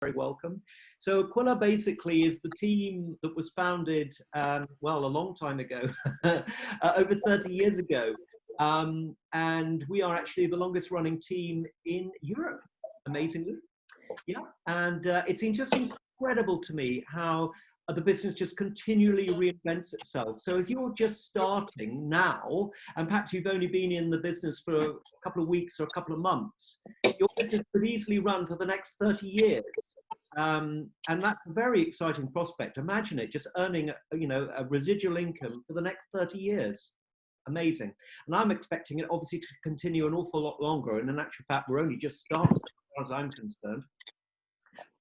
very welcome. So Aquila basically is the team that was founded, well, a long time ago, over 30 years ago. And we are actually the longest running team in Europe, amazingly. Yeah, and it's just incredible to me how the business just continually reinvents itself. So if you're just starting now, and perhaps you've only been in the business for a couple of weeks or a couple of months, your business could easily run for the next 30 years. And that's a very exciting prospect. Imagine it, just earning, a residual income for the next 30 years. Amazing. And I'm expecting it obviously to continue an awful lot longer. And in actual fact, we're only just starting as far as I'm concerned.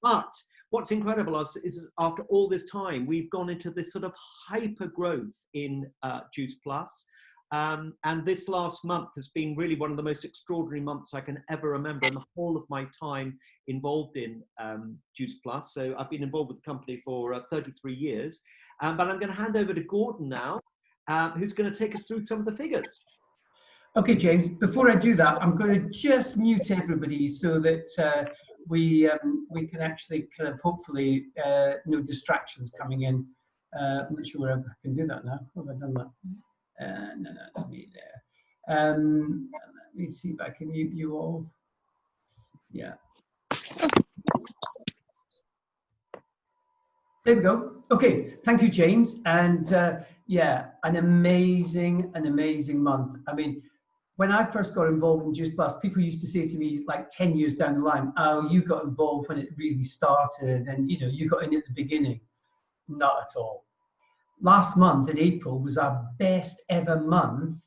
But what's incredible is after all this time, we've gone into this sort of hyper growth in Juice Plus. And this last month has been really one of the most extraordinary months I can ever remember in the whole of my time involved in Juice Plus. So I've been involved with the company for 33 years. But I'm going to hand over to Gordon now, who's going to take us through some of the figures. Okay, James, before I do that, I'm going to just mute everybody so that we can actually kind of hopefully no distractions coming in. I'm not sure whether I can do that now. Have I done that? No, that's me there. Let me see if I can mute you all. Yeah. There we go. Okay, thank you, James. And yeah, an amazing month. I mean, when I first got involved in Juice Plus, people used to say to me like 10 years down the line, oh, you got involved when it really started and, you got in at the beginning. Not at all. Last month in April was our best ever month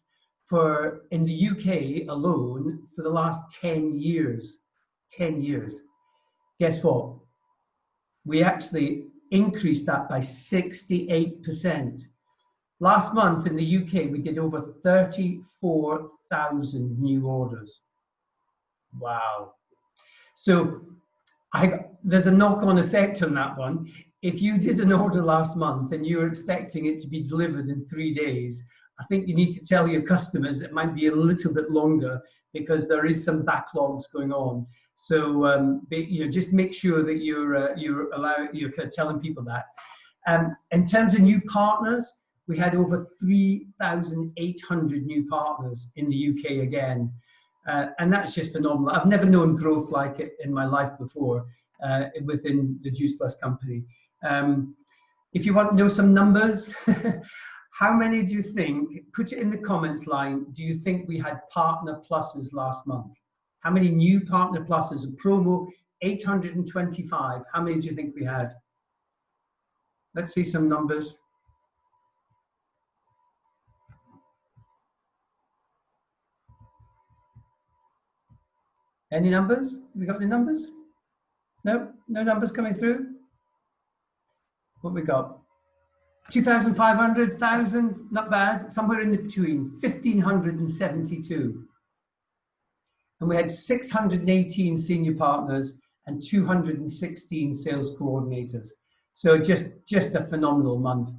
in the UK alone for the last 10 years. 10 years. Guess what? We actually increased that by 68%. Last month in the UK, we did over 34,000 new orders. Wow. So there's a knock-on effect on that one. If you did an order last month and you're expecting it to be delivered in 3 days, I think you need to tell your customers it might be a little bit longer because there is some backlogs going on. So just make sure that you're kind of telling people that. In terms of new partners, we had over 3,800 new partners in the UK again. And that's just phenomenal. I've never known growth like it in my life before within the Juice Plus company. If you want to know some numbers, how many do you think, put it in the comments line, do you think we had partner pluses last month? How many new partner pluses? A promo, 825. How many do you think we had? Let's see some numbers. Any numbers? Have we got any numbers? No? No numbers coming through? What we got? 2,500, 1,000, not bad. Somewhere in between, 1,572. And we had 618 senior partners and 216 sales coordinators. So just a phenomenal month.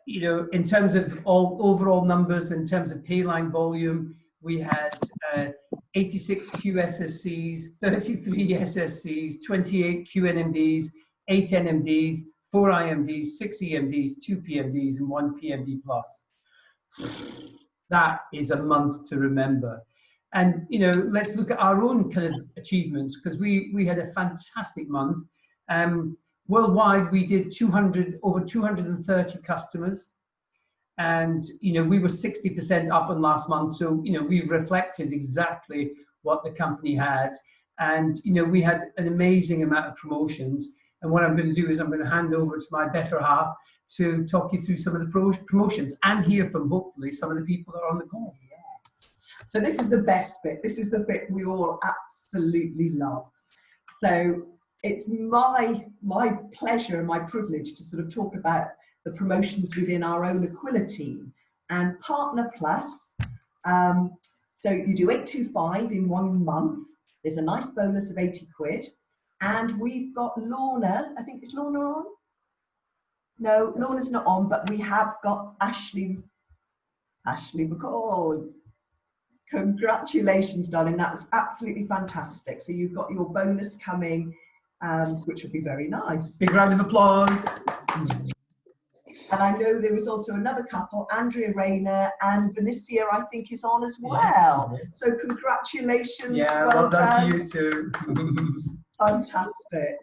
In terms of overall numbers, in terms of payline volume, we had 86 QSSCs, 33 SSCs, 28 QNMDs, 8 NMDs, 4 IMDs, 6 EMDs, 2 PMDs, and 1 PMD plus. That is a month to remember. And, let's look at our own kind of achievements because we had a fantastic month. Worldwide, we did over 230 customers. And, we were 60% up on last month. So, we've reflected exactly what the company had. And, we had an amazing amount of promotions. And what I'm going to do is I'm going to hand over to my better half to talk you through some of the promotions and hear from, hopefully, some of the people that are on the call. Yes. So this is the best bit. This is the bit we all absolutely love. So it's my pleasure and my privilege to sort of talk about the promotions within our own Aquila team and Partner Plus. So you do 825 in 1 month. There's a nice bonus of 80 quid. And we've got Lorna. I think, is Lorna on? No, Lorna's not on, but we have got Ashley McCall. Congratulations, darling. That was absolutely fantastic. So you've got your bonus coming which would be very nice. Big round of applause. And I know there was also another couple, Andrea Rayner and Vinicia, I think, is on as well. Yeah. So congratulations. Yeah, well done to you too. Fantastic.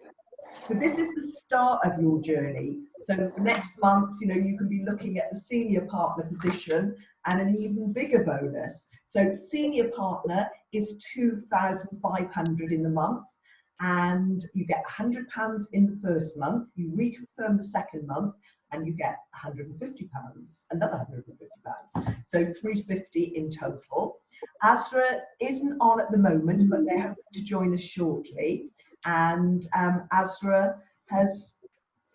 So this is the start of your journey. So for next month, you know, you can be looking at the senior partner position and an even bigger bonus. So senior partner is 2,500 in the month, and you get £100 in the first month. You reconfirm the second month, and you get £150, another £150. So 350 in total. Asra isn't on at the moment, but they're hoping to join us shortly. And Asra has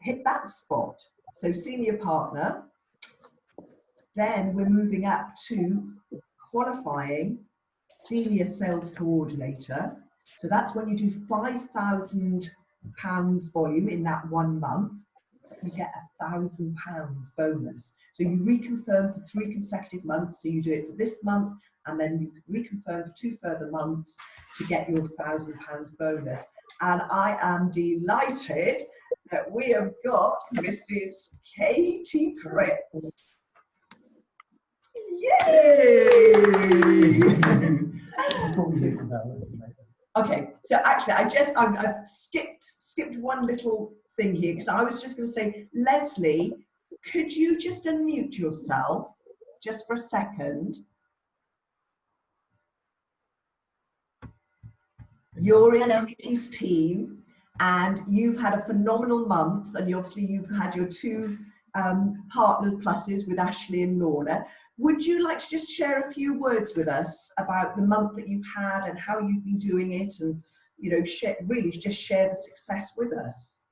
hit that spot. So senior partner. Then we're moving up to qualifying senior sales coordinator. So that's when you do £5,000 volume in that 1 month. You get £1,000 bonus. So you reconfirm for 3 consecutive months. So you do it for this month, and then you reconfirm for 2 further months to get your £1,000 bonus. And I am delighted that we have got Mrs. Katie Cripps. Yay! Okay, so actually, I've skipped one little thing here, because I was just going to say, Leslie, could you just unmute yourself just for a second? You're in Katie's team, and you've had a phenomenal month, and obviously you've had your 2 partners pluses with Ashley and Lorna. Would you like to just share a few words with us about the month that you've had and how you've been doing it, and really just share the success with us?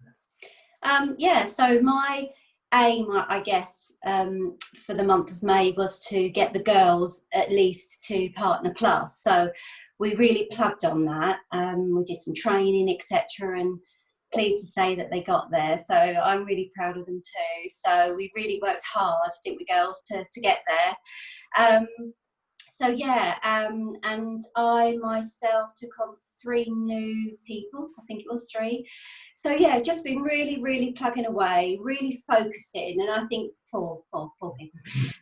Yeah, so my aim, I guess, for the month of May was to get the girls at least to Partner Plus. So we really plugged on that. We did some training, etc., and pleased to say that they got there. So I'm really proud of them too. So we really worked hard, didn't we, girls, to get there. So yeah, and I myself took on 3 new people. I think it was 3. So yeah, just been really plugging away, really focusing, and I think 4 people.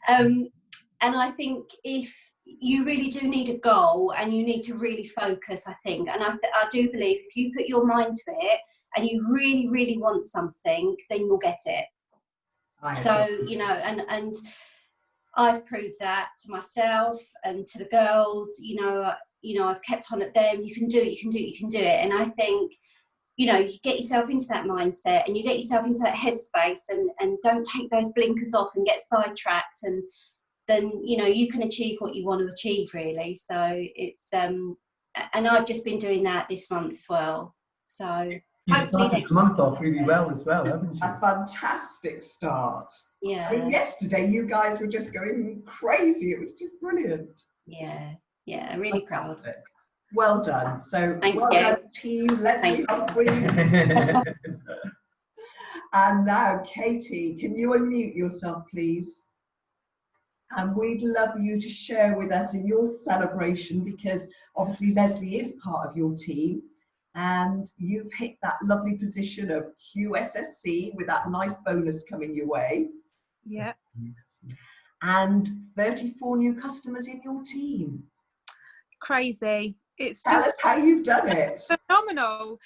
And I think if you really do need a goal and you need to really focus, I think, and I do believe if you put your mind to it and you really want something, then you'll get it. So, you know, and I've proved that to myself and to the girls. You know, I've kept on at them. You can do it, you can do it, you can do it. And I think, you know, you get yourself into that mindset and you get yourself into that headspace, and don't take those blinkers off and get sidetracked, and then, you know, you can achieve what you want to achieve, really. So it's and I've just been doing that this month as well. So you started the month off really well as well, haven't you? A fantastic start. Yeah. So yesterday you guys were just going crazy. It was just brilliant. Yeah, really proud. Well done. So thanks, well done, team. Leslie Humphreys. And now, Katie, can you unmute yourself, please? And we'd love you to share with us in your celebration, because obviously Leslie is part of your team, and you've hit that lovely position of QSSC with that nice bonus coming your way. Yeah. And 34 new customers in your team. Crazy. It's Tell us just how you've done it. phenomenal.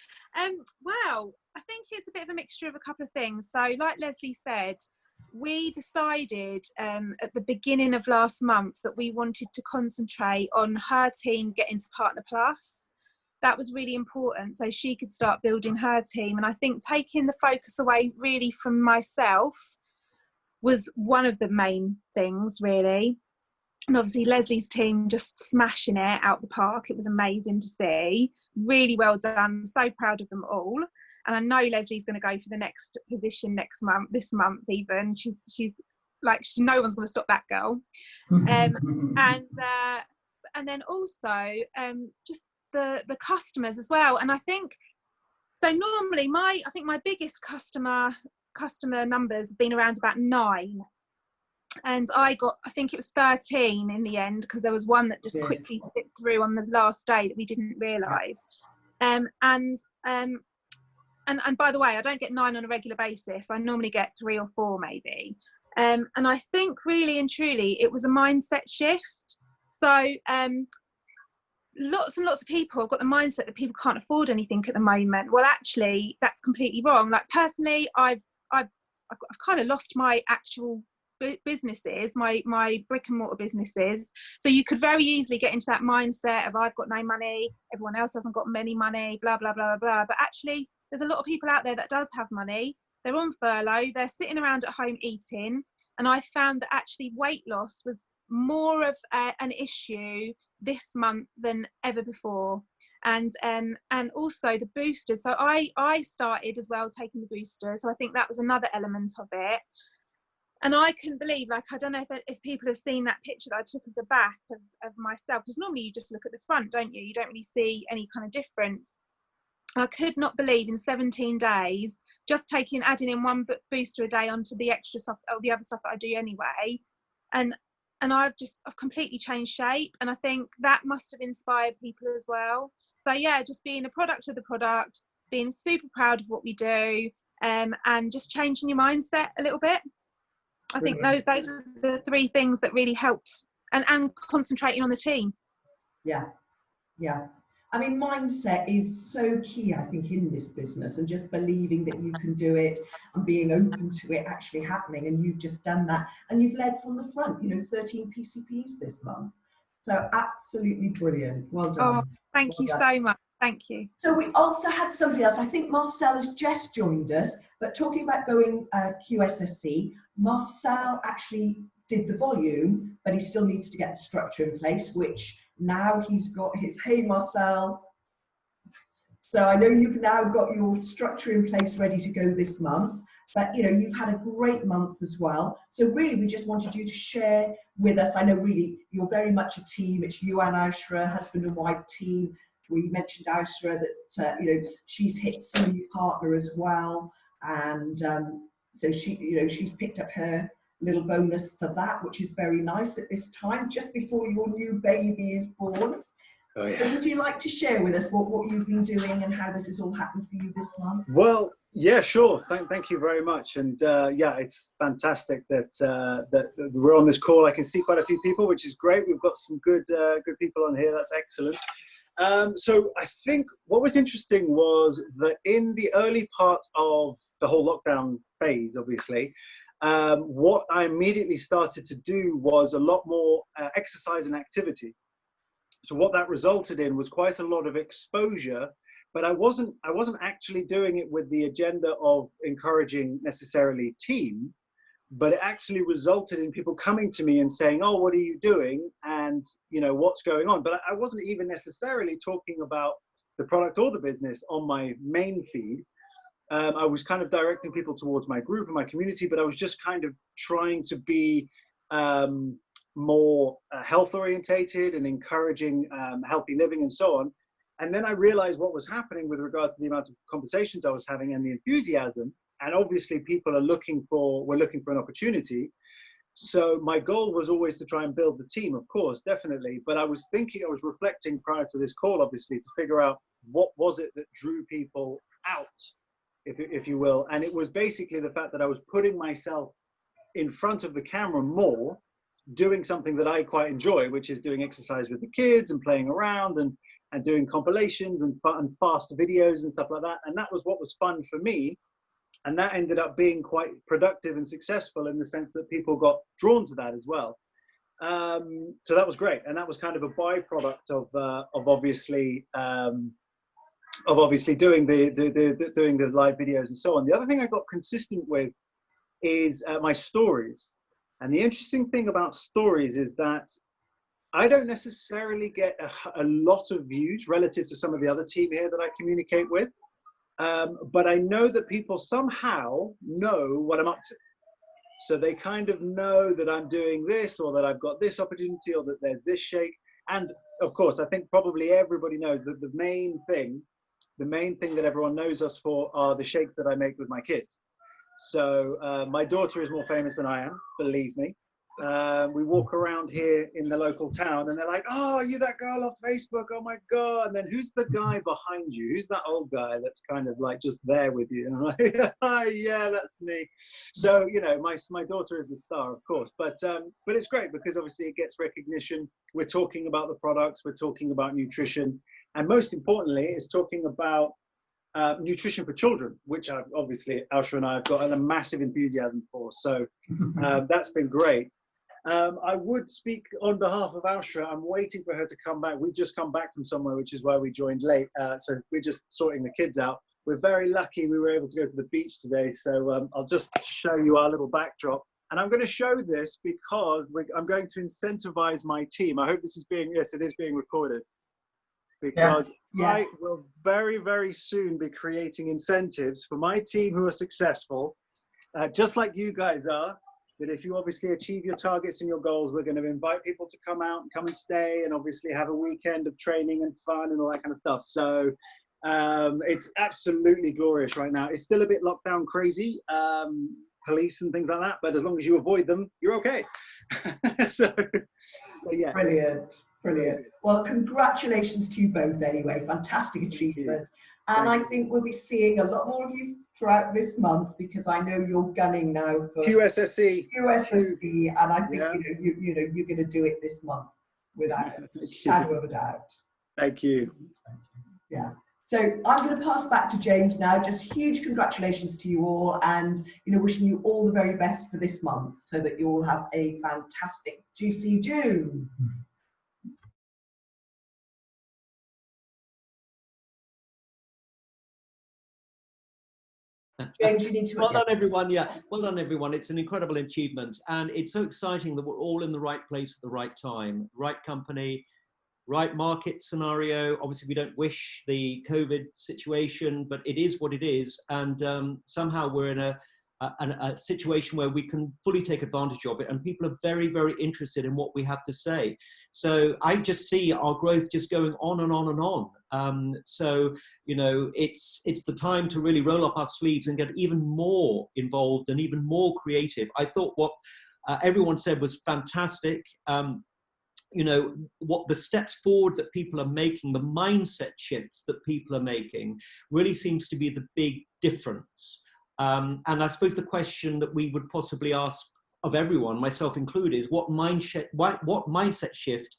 Wow, I think it's a bit of a mixture of a couple of things. So like Leslie said, we decided at the beginning of last month that we wanted to concentrate on her team getting to Partner Plus. That was really important, so she could start building her team. And I think taking the focus away really from myself was one of the main things, really. And obviously Leslie's team just smashing it out the park. It was amazing to see. Really well done. So proud of them all. And I know Leslie's going to go for the next position this month even. She's like, no one's going to stop that girl. And then also just the customers as well. And I think, so normally my biggest customer numbers have been around about 9. And I think it was 13 in the end, because there was one that just quickly slipped through on the last day that we didn't realise. and by the way, I don't get 9 on a regular basis. I normally get 3 or 4 maybe. And I think really and truly it was a mindset shift. So lots and lots of people have got the mindset that people can't afford anything at the moment. Well, actually, that's completely wrong. Like personally, I've kind of lost my actual businesses, my brick and mortar businesses. So you could very easily get into that mindset of I've got no money, everyone else hasn't got many money, blah blah blah blah. But actually, there's a lot of people out there that does have money. They're on furlough, they're sitting around at home eating, and I found that actually weight loss was more of an issue this month than ever before. And also the boosters. So I started as well taking the boosters. So I think that was another element of it. And I couldn't believe, like, I don't know if people have seen that picture that I took of the back of myself, because normally you just look at the front, don't you? You don't really see any kind of difference. I could not believe in 17 days, just adding in 1 booster a day onto the extra stuff, or the other stuff that I do anyway. And I've completely changed shape. And I think that must have inspired people as well. So yeah, just being a product of the product, being super proud of what we do, and just changing your mindset a little bit. I think those are the 3 things that really helped, and concentrating on the team. Yeah. I mean, mindset is so key, I think, in this business, and just believing that you can do it and being open to it actually happening. And you've just done that, and you've led from the front, 13 PCPs this month. So absolutely brilliant. Well done. Oh, thank you so much. Thank you. So we also had somebody else. I think Marcel has just joined us, but talking about going QSSC, Marcel actually did the volume, but he still needs to get the structure in place, which now he's got his, hey Marcel. So I know you've now got your structure in place ready to go this month, but you've had a great month as well. So really we just wanted you to share with us. I know really you're very much a team. It's you and Aishra, husband and wife team. We mentioned Aishra that she's hit senior partner as well, and so she's picked up her little bonus for that, which is very nice at this time, just before your new baby is born. Oh, yeah. So would you like to share with us what you've been doing and how this has all happened for you this month? Well, yeah, sure. Thank you very much. And yeah, it's fantastic that we're on this call. I can see quite a few people, which is great. We've got some good people on here. That's excellent. So I think what was interesting was that in the early part of the whole lockdown phase, obviously, what I immediately started to do was a lot more exercise and activity. So what that resulted in was quite a lot of exposure, but I wasn't actually doing it with the agenda of encouraging necessarily team, but it actually resulted in people coming to me and saying, oh, what are you doing? And what's going on? But I wasn't even necessarily talking about the product or the business on my main feed. I was kind of directing people towards my group and my community, but I was just kind of trying to be more health orientated and encouraging healthy living and so on. And then I realized what was happening with regard to the amount of conversations I was having and the enthusiasm. And obviously people were looking for an opportunity. So my goal was always to try and build the team, of course, definitely. But I was reflecting prior to this call, obviously, to figure out what was it that drew people out, if you will. And it was basically the fact that I was putting myself in front of the camera more, doing something that I quite enjoy, which is doing exercise with the kids and playing around and doing compilations and fast videos and stuff like that. And that was what was fun for me. And that ended up being quite productive and successful in the sense that people got drawn to that as well. So that was great. And that was kind of a byproduct of obviously doing the live videos and so on. The other thing I got consistent with is my stories. And the interesting thing about stories is that I don't necessarily get a lot of views relative to some of the other team here that I communicate with. But I know that people somehow know what I'm up to. So they kind of know that I'm doing this, or that I've got this opportunity, or that there's this shake. And of course, I think probably everybody knows that the main thing that everyone knows us for are the shakes that I make with my kids. So my daughter is more famous than I am, believe me. we walk around here in the local town and they're like, oh, are you that girl off Facebook? Oh my God. And then who's the guy behind you? Who's that old guy that's kind of like just there with you? And I'm like, oh, yeah, that's me. So, you know, my daughter is the star, of course, but it's great because obviously it gets recognition. We're talking about the products, we're talking about nutrition, and most importantly, it's talking about nutrition for children, which obviously Ausra and I have got a massive enthusiasm for. So that's been great. I would speak on behalf of Ausra. I'm waiting for her to come back. We've just come back from somewhere, which is why we joined late. So we're just sorting the kids out. We're very lucky we were able to go to the beach today. So I'll just show you our little backdrop. And I'm going to show this because I'm going to incentivize my team. I hope this is yes, it is being recorded. Because I will very, very soon be creating incentives for my team who are successful, just like you guys are, that if you obviously achieve your targets and your goals, we're going to invite people to come out and come and stay and obviously have a weekend of training and fun and all that kind of stuff. So it's absolutely glorious right now. It's still a bit lockdown crazy, police and things like that, but as long as you avoid them, you're okay. so yeah. Brilliant. Brilliant. Well, congratulations to you both anyway. Fantastic achievement. And I think we'll be seeing a lot more of you throughout this month because I know you're gunning now for QSSE. And I think you know you're going to do it this month without a shadow of a doubt. Thank you. Yeah. So I'm going to pass back to James now. Just huge congratulations to you all, and wishing you all the very best for this month, so that you all have a fantastic, juicy June. James, you need to. Well done, everyone. Yeah, well done, everyone. It's an incredible achievement, and it's so exciting that we're all in the right place at the right time, right company, right market scenario. Obviously, we don't wish the COVID situation, but it is what it is, and somehow we're in a situation where we can fully take advantage of it, and people are very, very interested in what we have to say. So I just see our growth just going on and on and on. So it's the time to really roll up our sleeves and get even more involved and even more creative. I thought what everyone said was fantastic. What the steps forward that people are making, the mindset shifts that people are making, really seems to be the big difference. And I suppose the question that we would possibly ask of everyone, myself included, is what mindset shift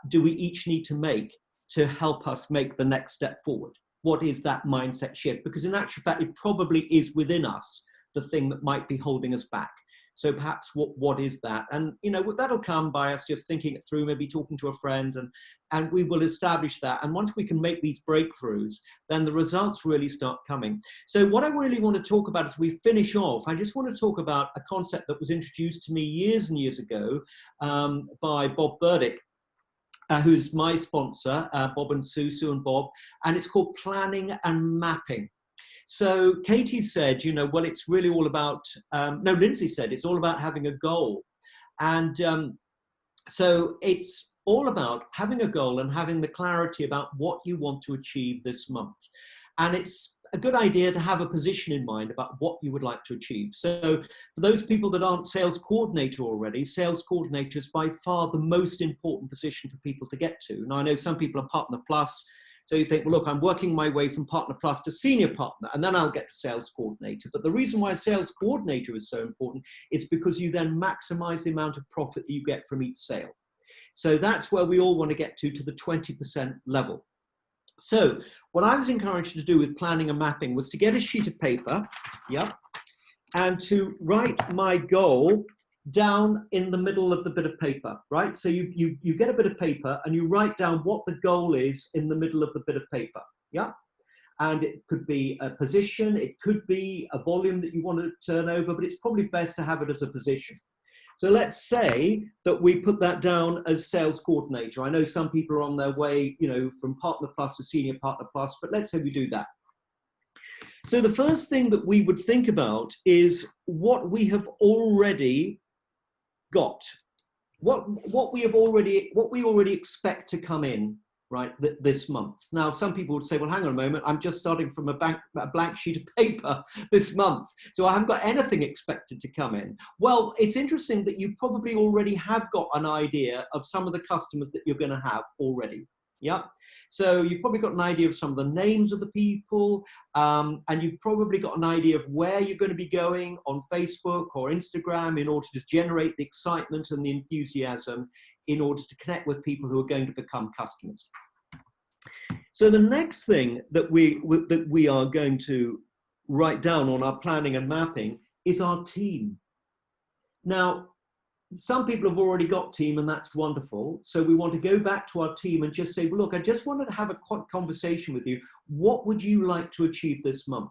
do we each need to make to help us make the next step forward? What is that mindset shift? Because in actual fact, it probably is within us, the thing that might be holding us back. So perhaps what is that? And that'll come by us just thinking it through, maybe talking to a friend, and we will establish that. And once we can make these breakthroughs, then the results really start coming. So what I really want to talk about as we finish off, I just want to talk about a concept that was introduced to me years and years ago by Bob Burdick, who's my sponsor, Bob and Sue and Bob, and it's called planning and mapping. So Katie said, well, it's really all about, Lindsay said, it's all about having a goal. And so it's all about having a goal and having the clarity about what you want to achieve this month. And it's a good idea to have a position in mind about what you would like to achieve. So for those people that aren't sales coordinator already, sales coordinator is by far the most important position for people to get to. Now, I know some people are Partner Plus. So you think, well, look, I'm working my way from Partner Plus to Senior Partner, and then I'll get to Sales Coordinator. But the reason why Sales Coordinator is so important is because you then maximize the amount of profit that you get from each sale. So that's where we all want to get to the 20% level. So what I was encouraged to do with planning and mapping was to get a sheet of paper, and to write my goal down in the middle of the bit of paper, right? So you get a bit of paper and you write down what the goal is in the middle of the bit of paper, And it could be a position, it could be a volume that you want to turn over, but it's probably best to have it as a position. So let's say that we put that down as sales coordinator. I know some people are on their way, from Partner Plus to Senior Partner Plus, but let's say we do that. So the first thing that we would think about is what we have already got, what we already expect to come in right, this month. Now, some people would say, well, hang on a moment, I'm just starting from a blank sheet of paper this month, so I haven't got anything expected to come in. Well, it's interesting that you probably already have got an idea of some of the customers that you're going to have already. Yeah, so you've probably got an idea of some of the names of the people, and you've probably got an idea of where you're going to be going on Facebook or Instagram in order to generate the excitement and the enthusiasm in order to connect with people who are going to become customers. So the next thing that we are going to write down on our planning and mapping is our team. Now, some people have already got team, and that's wonderful. So we want to go back to our team and just say, well, look, I just wanted to have a conversation with you. What would you like to achieve this month?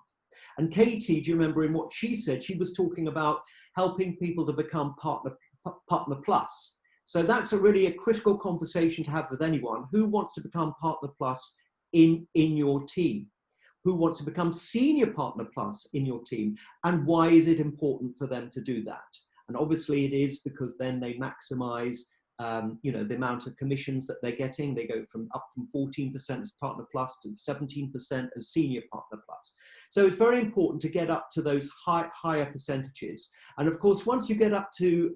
And Katie, do you remember in what she said? She was talking about helping people to become partner plus. So that's really a critical conversation to have with anyone. Who wants to become Partner Plus in your team? Who wants to become Senior Partner Plus in your team? And why is it important for them to do that? And obviously it is because then they maximize the amount of commissions that they're getting. They go up from 14% as Partner Plus to 17% as Senior Partner Plus. So it's very important to get up to those higher percentages. And of course, once you get up to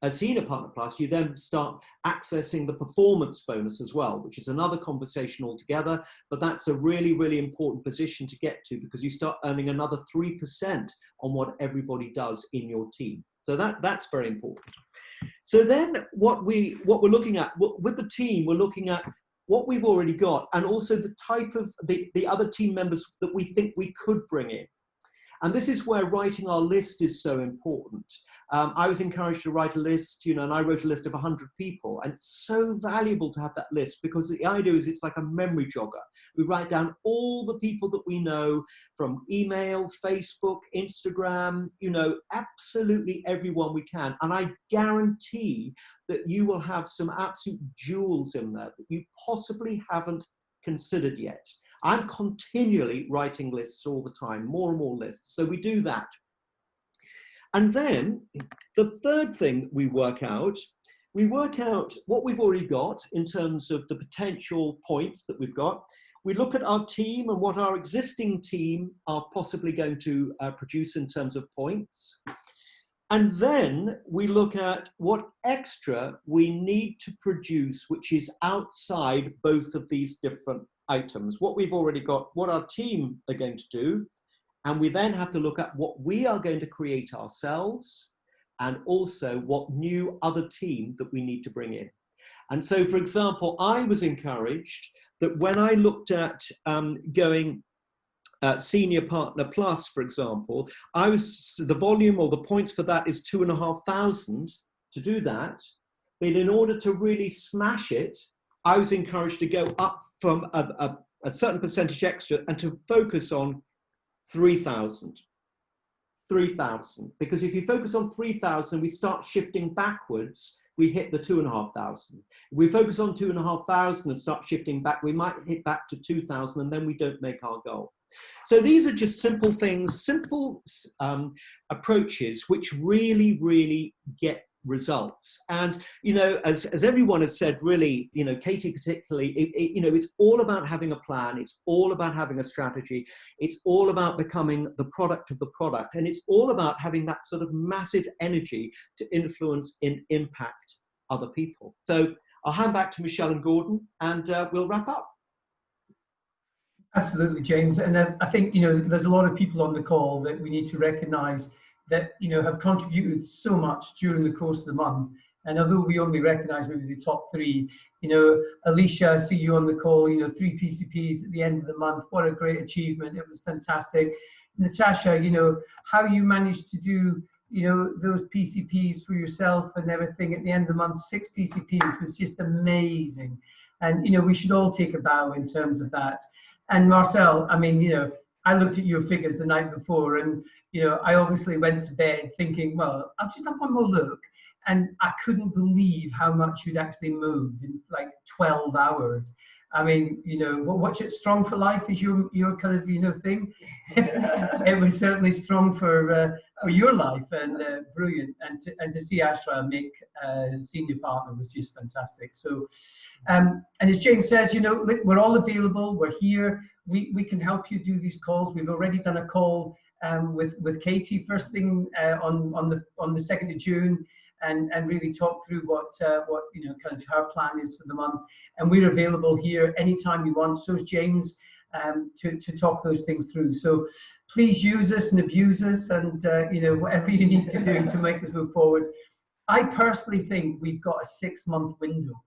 a Senior Partner Plus, you then start accessing the performance bonus as well, which is another conversation altogether, but that's a really, really important position to get to because you start earning another 3% on what everybody does in your team. So that's very important. So then what we're looking at with the team, we're looking at what we've already got and also the type of the other team members that we think we could bring in. And this is where writing our list is so important. I was encouraged to write a list, and I wrote a list of 100 people. And it's so valuable to have that list because the idea is it's like a memory jogger. We write down all the people that we know from email, Facebook, Instagram, absolutely everyone we can. And I guarantee that you will have some absolute jewels in there that you possibly haven't considered yet. I'm continually writing lists all the time, more and more lists. So we do that. And then the third thing we work out what we've already got in terms of the potential points that we've got. We look at our team and what our existing team are possibly going to produce in terms of points. And then we look at what extra we need to produce, which is outside both of these different items, what we've already got, what our team are going to do. And we then have to look at what we are going to create ourselves and also what new other team that we need to bring in. And so, for example, I was encouraged that when I looked at going Senior Partner Plus, for example, the volume or the points for that is 2,500 to do that. But in order to really smash it, I was encouraged to go up from a certain percentage extra and to focus on 3,000. 3,000. Because if you focus on 3,000, we start shifting backwards, we hit the 2,500. If we focus on 2,500 and start shifting back, we might hit back to 2,000 and then we don't make our goal. So these are just simple things, simple approaches which really, really get results. And as everyone has said, really, Katie particularly, it's all about having a plan, it's all about having a strategy, it's all about becoming the product of the product, and it's all about having that sort of massive energy to influence and impact other people. So I'll hand back to Michelle and Gordon and we'll wrap up. Absolutely, James. And I think, there's a lot of people on the call that we need to recognize that, have contributed so much during the course of the month. And although we only recognize maybe the top three, Alicia, I see you on the call, 3 PCPs at the end of the month. What a great achievement. It was fantastic. Natasha, how you managed to do, those PCPs for yourself and everything at the end of the month, 6 PCPs was just amazing. And, we should all take a bow in terms of that. And Marcel, I mean, I looked at your figures the night before and, I obviously went to bed thinking, well, I'll just have one more look. And I couldn't believe how much you'd actually moved in like 12 hours. I mean, you know, watch it. Strong for life is your kind of, you know, thing. It was certainly strong for your life, and brilliant. And to see Ashra make senior partner was just fantastic. So, and as James says, you know, we're all available. We're here. We can help you do these calls. We've already done a call with Katie first thing on the 2nd of June. And really talk through what you know, kind of her plan is for the month, and we're available here anytime you want. So is James, to talk those things through. So please use us and abuse us, and you know, whatever you need to do to make us move forward. I personally think we've got a 6-month window.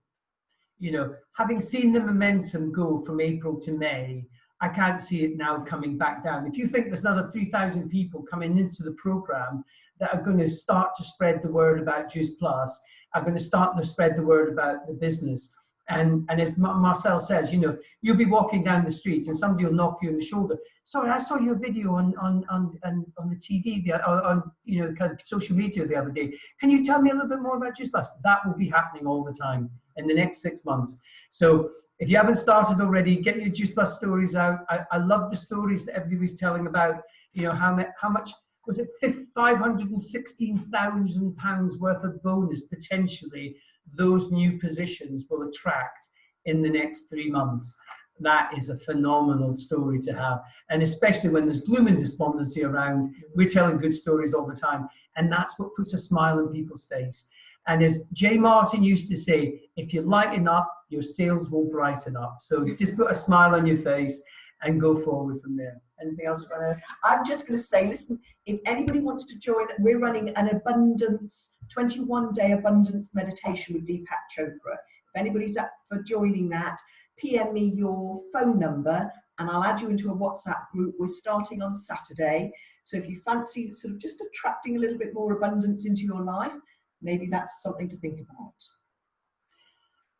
You know, having seen the momentum go from April to May, I can't see it now coming back down. If you think there's another 3,000 people coming into the program that are going to start to spread the word about Juice Plus, are going to start to spread the word about the business. And as Marcel says, you know, you'll be walking down the street and somebody will knock you on the shoulder. Sorry, I saw your video on the TV, on you know, kind of social media the other day. Can you tell me a little bit more about Juice Plus? That will be happening all the time in the next 6 months. So if you haven't started already, get your Juice Plus stories out. I love the stories that everybody's telling about, you know, how much was it, £516,000 worth of bonus potentially those new positions will attract in the next 3 months. That is a phenomenal story to have. And especially when there's gloom and despondency around, we're telling good stories all the time. And that's what puts a smile on people's face. And as Jay Martin used to say, if you lighten up, your sales will brighten up. So just put a smile on your face and go forward from there. Anything else, Rana? I'm just going to say, listen, if anybody wants to join, we're running an 21-day abundance meditation with Deepak Chopra. If anybody's up for joining that, PM me your phone number and I'll add you into a WhatsApp group. We're starting on Saturday. So if you fancy sort of just attracting a little bit more abundance into your life, maybe that's something to think about.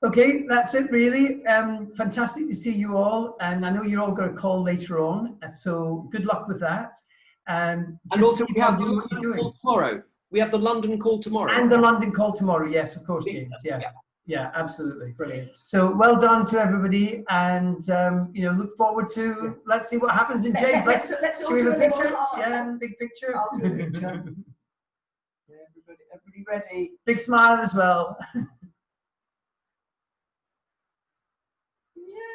Okay, that's it really. Fantastic to see you all. And I know you're all going to call later on. So good luck with that. And also we have the London call tomorrow. We have the London call tomorrow. And the London call tomorrow. Yes, of course, James. Yeah, absolutely. Brilliant. So well done to everybody. And, you know, look forward to, let's see what happens in Jay. Let's should we have a picture? Yeah, big picture. I'll do a picture. Yeah, everybody ready? Big smile as well.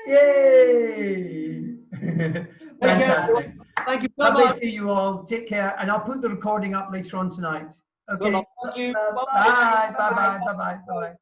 Yay! Fantastic. Thank you so Lovely much. to see you all. Take care, and I'll put the recording up later on tonight. Okay. Well, thank you. Bye. Bye. Bye. Bye. Bye. Bye.